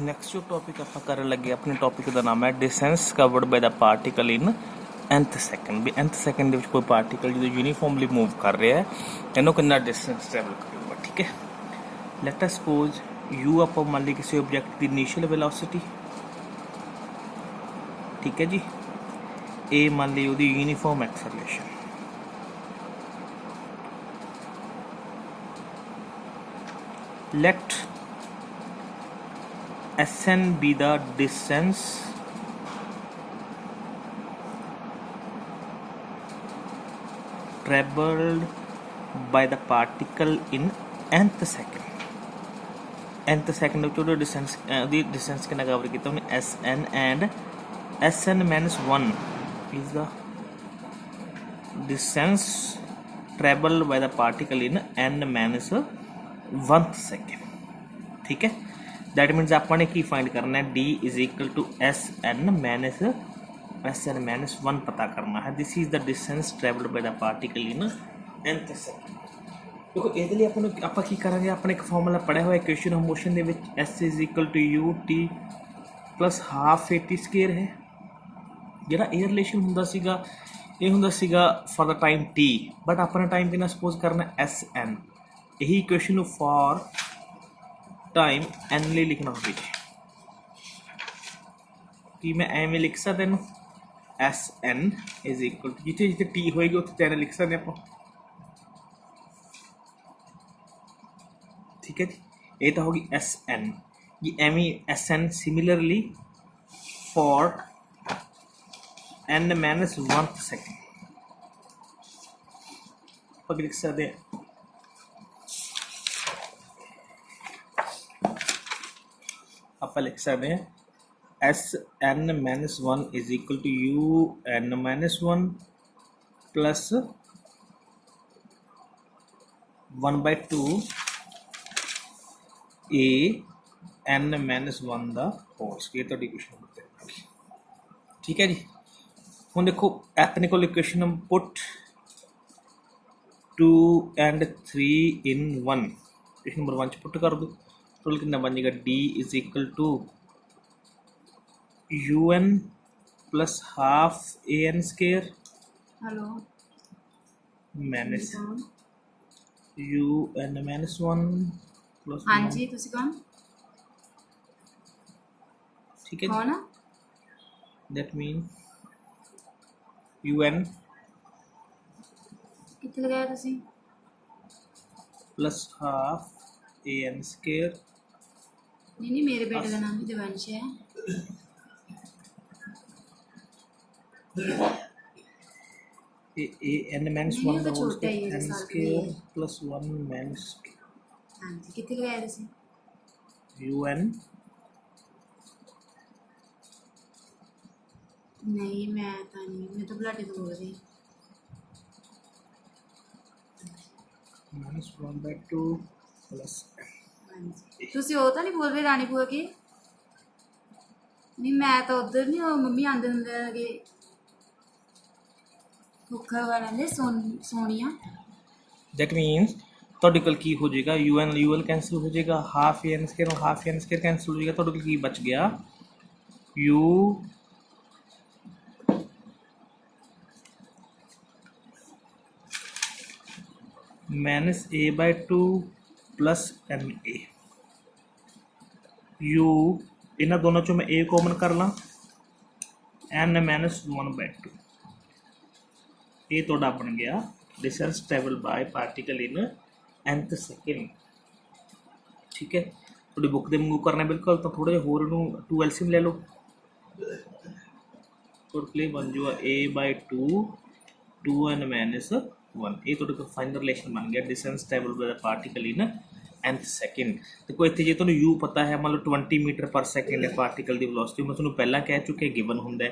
Next जो topic आप कर लगे अपने टॉपिक का नाम है distance covered by the particle in nth second भी nth सैकेंड ਦੇ कोई पार्टिकल जो यूनीफॉर्मली मूव कर रहा है ਇਹਨੂੰ कितना डिस्टेंस ट्रैवल करूगा। ठीक है, लेट अस सपोज u आप मान ली किसी ऑब्जेक्ट की इनिशियल वेलोसिटी, ठीक है जी, a मान ली ਉਹਦੀ uniform acceleration, let Sn be the distance traveled by the particle in nth second। nth second ਵਿੱਚ ਉਹਦਾ distance ਦੀ distance ਕਿੰਨਾ ਕਵਰ ਕੀਤਾ ਉਹਨੇ Sn and Sn minus 1 is the distance traveled by the particle in n minus 1th second। ठीक है, that मीनस आपने की find करना है d is equal to Sn minus 1 पता करना है। This is the distance travelled by the particle in nth second. देखो ਇਹਦੇ ਲਈ ਆਪਾਂ ਕੀ ਕਰਾਂਗੇ, ਆਪਣੇ ਇੱਕ ਫਾਰਮੂਲਾ ਪੜਿਆ ਹੋਇਆ ਇਕੁਏਸ਼ਨ ਆਫ ਮੋਸ਼ਨ ਦੇ ਵਿੱਚ s is equal to u t plus half at square ਹੈ। ਜਿਹੜਾ ਇਹ ਰਿਲੇਸ਼ਨ ਹੁੰਦਾ ਸੀਗਾ ਇਹ ਹੁੰਦਾ ਸੀਗਾ for the time t, but ਆਪਣਾ ਟਾਈਮ ਕਿੰਨਾ ਸਪੋਜ਼ ਕਰਨਾ Sn। ਇਹੀ ਇਕੁਏਸ਼ਨ ਨੂੰ ਫॉर टाइम n ਲਈ लिखना होगी कि मैं एवें लिख सकते हैं Sn इज इक्वल टू जिथे जिथे t होएगी उत्थे n लिख सकते हैं आप। ठीक है जी, ये तो होगी Sn, ये एवें Sn similarly for n minus 1th second आप लिख सकते हैं आप लिख सकते हैं Sn minus 1 is equal to un minus 1 plus 1/2 an minus 1 the whole square तो इक्वेशन बताएगी। ठीक है जी, हम देखो अपने को equation number put 2 and 3 in 1 equation number 1 put कर दो तो कितना बन जाएगा d is equal to un plus half an square hello minus un minus 1 plus हाँ जी तुसी कौन ठीक है कौन दैट मीन un कितने लगाया तुसी प्लस हाफ an स्क्वायर। नहीं मेरे बेटे का नाम भी दिवांश है। an माइनस नहीं, 1 वो तो छोटा ही है, n साल का ही स्क्वायर है। प्लस 1 माइनस हाँ जी कितने लगाया तुसी un नहीं मैं तो बुलाटे को बोल रही माइनस 1/2 प्लस हाँ जी तुसी वो तो नहीं बोल रहे रानी बुआ के नहीं मैं तो उधर नहीं वो मम्मी आंदे हुंदे कि भुखा वाला ने सोनिया दैट मीन्स ਤੁਹਾਡੇ ਕੋਲ ਕੀ ਹੋ ਜਾਏਗਾ un कैंसिल हो जाएगा, हाफ an स्क्वायर कैंसिल हो जाएगा, ਤੁਹਾਡੇ ਕੋਲ ਕੀ ਬਚ ਗਿਆ u minus a/2 plus na। u इन्होंने दोनों चो मैं a कॉमन कर ला n माइनस 1/2 ये थोड़ा बन गया distance travel by particle in nth second. ठीक है, थोड़ी बुक दे मूव करना बिल्कुल तो थोड़ा जिहा होर नूं 2 LCM ले लो तो बन जाऊगा a/2 2n माइनस 1 ये थोड़े को फाइनल रिलेशन बन गया distance travel by the particle in nth second. देखो इतने जो तुहानूं u पता है मान लो 20 मीटर पर सेकेंड है पार्टिकल की वेलोसिटी, मैं तुहानूं पहला कह चुके गिवन होंदा है।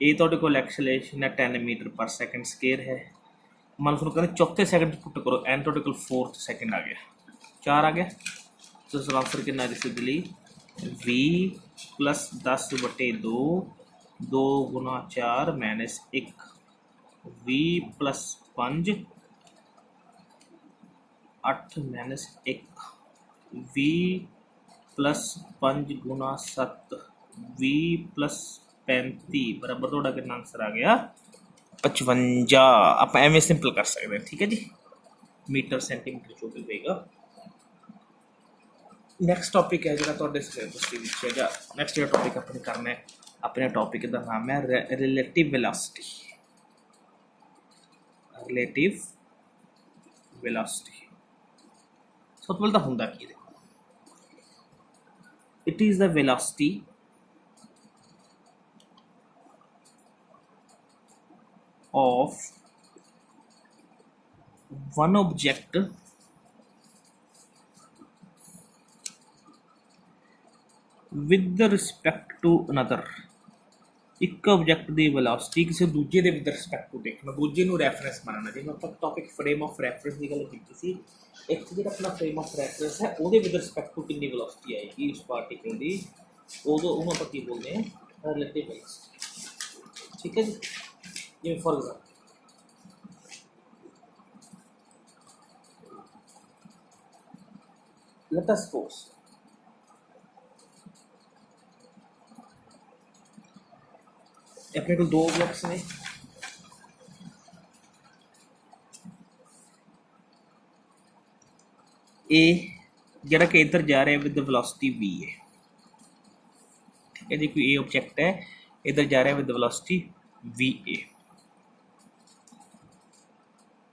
ये तुहाडे कोल एक्सेलरेशन है 10 मीटर पर सेकेंड स्क्वायर है। मान लो तुहानूं कहंदे चौथे सेकेंड पुट करो एन तुहाडे कोल 4th सेकेंड आ गया 4 आ गया तो इसका आंसर कितना सिंपली v प्लस 10/2 2 गुना 4 minus 1 v plus 5 8 minus 1 v plus 5 गुणा 7 20 प्लस 35 बराबर थोड़ा कितना आंसर आ गया 55। आप एवं सिंपल कर सकते हैं, ठीक है जी। मीटर सेंटीमीटर जो भी होगा। नैक्सट टॉपिक है जो सिलेबस के नैक्सट जो टॉपिक अपने करना है, अपने टॉपिक का नाम है रिलेटिव वेलोसिटी। रिलेटिव वेलोसिटी सब तो पहले होंगे की, देखो it is the velocity of one object with respect to another। एक ऑब्जेक्ट की वेलोसिटी किसी दूजे के विद रिस्पैक्ट टू देखना, दूजे को रैफरेंस मानना। जिवें आप टॉपिक फ्रेम ऑफ रैफरेंस की गल की सी, एक जो अपना फ्रेम ऑफ रैफरेंस है वो विद रिस्पैक्ट टू कितनी वेलोसिटी आएगी उस पार्टिकल की, उदों आप की बोलते हैं रिलेटिव वेलोसिटी, ठीक है जी। जिवें for example let us suppose अपने को दो ऑब्जेक्ट्स ने, ए जरा कि इधर जा रहा है विद वेलोसिटी v है, ठीक है जी। कोई ए ऑब्जेक्ट है इधर जा रहा है विद वेलोसिटी v ए।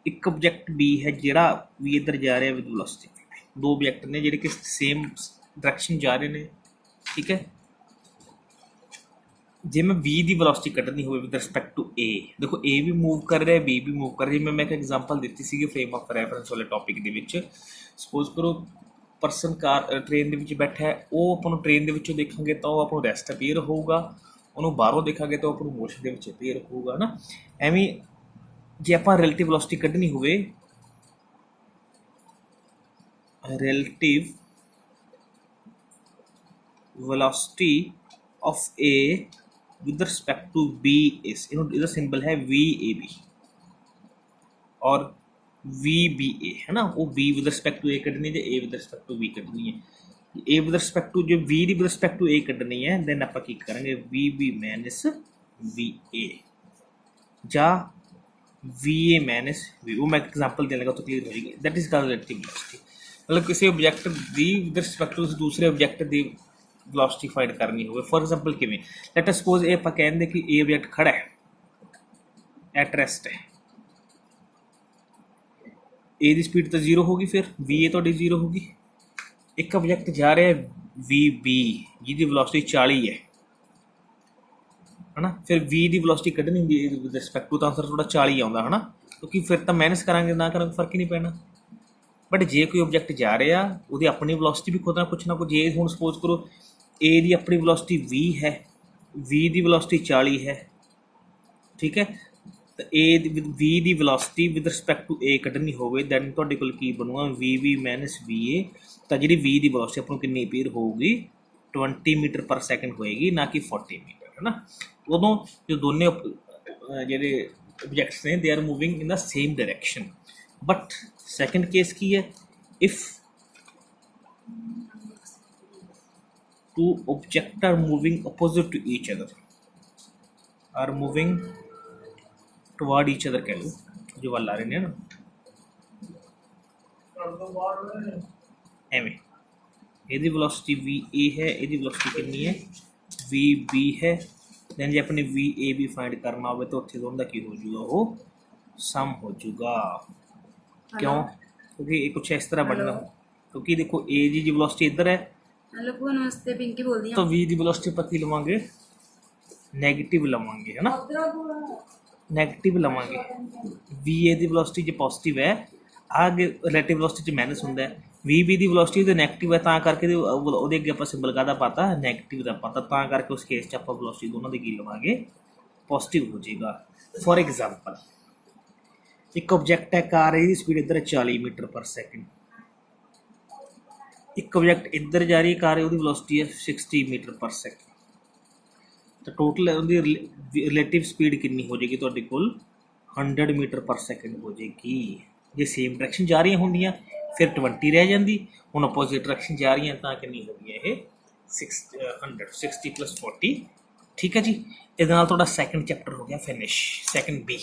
एक ऑब्जेक्ट बी है जरा भी इधर जा रहा है विद वेलोसिटी, दो ऑब्जेक्ट ने ਜਿਹੜੇ कि सेम डायरेक्शन जा रहे हैं, ठीक है। जे मैं बी की वेलोसिटी कढ़नी हो विद रिस्पैक्ट टू ए, देखो ए भी मूव कर रहा है बी भी मूव कर रही है। मैं एक एग्जांपल दी सी फ्रेम ऑफ रैफरेंस वाले टॉपिक के, सपोज करो परसन कार ट्रेन के बैठा है, वो अपन ट्रेन के देखा तो आप रेस्ट अपीयर होगा, उन्होंने बाहरों देखा तो अपन मोशन के अपीयर होगा ना। एवं जे आप रिलेटिव वेलोसिटी कढ़नी हो, relative velocity of A with respect to B is, इधर सिंबल है VAB और VBA है ना, वो B with respect to A कढ़नी है, A with respect to B कढ़नी है। A with respect to जो V the with respect to A कढ़नी है, then आप की करेंगे VB minus VA जा VA minus V। वो मैं एग्जांपल देने लगा तो क्लियर हो जाएगी। That is called relative velocity. मतलब किसी ऑब्जेक्ट की विद रिस्पैक्ट टू दूसरे ऑब्जेक्ट की वेलोसिटी फाइंड करनी हो। फॉर एग्जांपल किवें, लेट अस सपोज ये आप कहते कि ए ऑब्जेक्ट खड़ा है एट रेस्ट है, ए की स्पीड तो जीरो होगी, फिर वी ए थोड़ी जीरो होगी। एक ऑब्जेक्ट जा रहा है वी बी जिसकी वेलोसिटी 40 है ना, फिर वी की वेलोसिटी कढ़नी होगी विद रिस्पैक्ट टू, तो आंसर थोड़ा 40 आता है ना, क्योंकि फिर तो माइनस करांगे ना करांगे फर्क ही नहीं पैना। बट जे कोई ऑब्जेक्ट जा रहा वो अपनी वेलोसिटी भी खुद ना कुछ जे हूँ सपोज करो ए की अपनी वेलोसिटी 20 है, वी की वेलोसिटी 40 है, ठीक है। तो ए वी की velocity with respect to A कढ़नी हो, दैन तुहाडे कोल की बनूगा V V minus V A. तो जी वी की वेलोसिटी अपन कितनी अपीयर होगी 20 मीटर पर सैकेंड होएगी, ना कि 40 मीटर, है ना। उदों जो दोनों जो ऑब्जेक्ट्स ने they are moving in the same direction. But second case की है, if two object are moving opposite to each other, are moving toward each other, कह लो जो वाल आ रहे हैं ना, एवें यदि वेलोसिटी वी ए है, यदि वेलोसिटी कितनी है वी बी है, दैन जो अपने वी ए भी फाइंड करना हो तो उत्थे दोनों का की हो जाएगा, वो सम हो जाएगा। क्यों? क्योंकि ये कुछ इस तरह बनना, क्योंकि देखो ए जी वेलोसिटी इधर है, नमस्ते पिंकी बोल दी, तो वी की वेलोसिटी पति लवांगे नैगेटिव लवांगे, है ना, नैगेटिव लवांगे। वी ए की वेलोसिटी जो पॉजिटिव है, आगे रिलेटिव वेलोसिटी माइनस होंगे, वी बी की वेलोसिटी तो नैगेटिव है, ता करके ਉਹਦੇ ਅੱਗੇ ਆਪਾਂ ਸਿੰਬਲ ਕਾਹਦਾ ਪਾਤਾ ਨੈਗੇਟਿਵ ਦਾ ਪਾਤਾ, ਤਾਂ ਕਰਕੇ ਉਸ ਕੇਸ 'ਚ ਆਪਾਂ वेलोसिटी दोनों ਦੀ ਕੀ ਲਵਾਂਗੇ पॉजिटिव हो जाएगा। फॉर एग्जांपल एक ऑब्जेक्ट है कार, इसकी स्पीड इधर है 40 मीटर पर सैकेंड, एक ऑब्जेक्ट इधर जा रही है कार, उसकी वेलोसिटी है 60 मीटर पर सैकेंड, तो टोटल उसकी रिलेटिव स्पीड कितनी हो जाएगी तुहाडे कोल 100 मीटर पर सैकेंड हो जाएगी। जे सेम डायरैक्शन जा रही होंदियां फिर 20 रह जाती, हुण अपोजिट डायरैक्शन जा रही तो कितनी हो गई ये 100 60 + 40। ठीक है जी, इहदे नाल तुहाडा सैकेंड चैप्टर हो गया फिनिश, सैकेंड बी।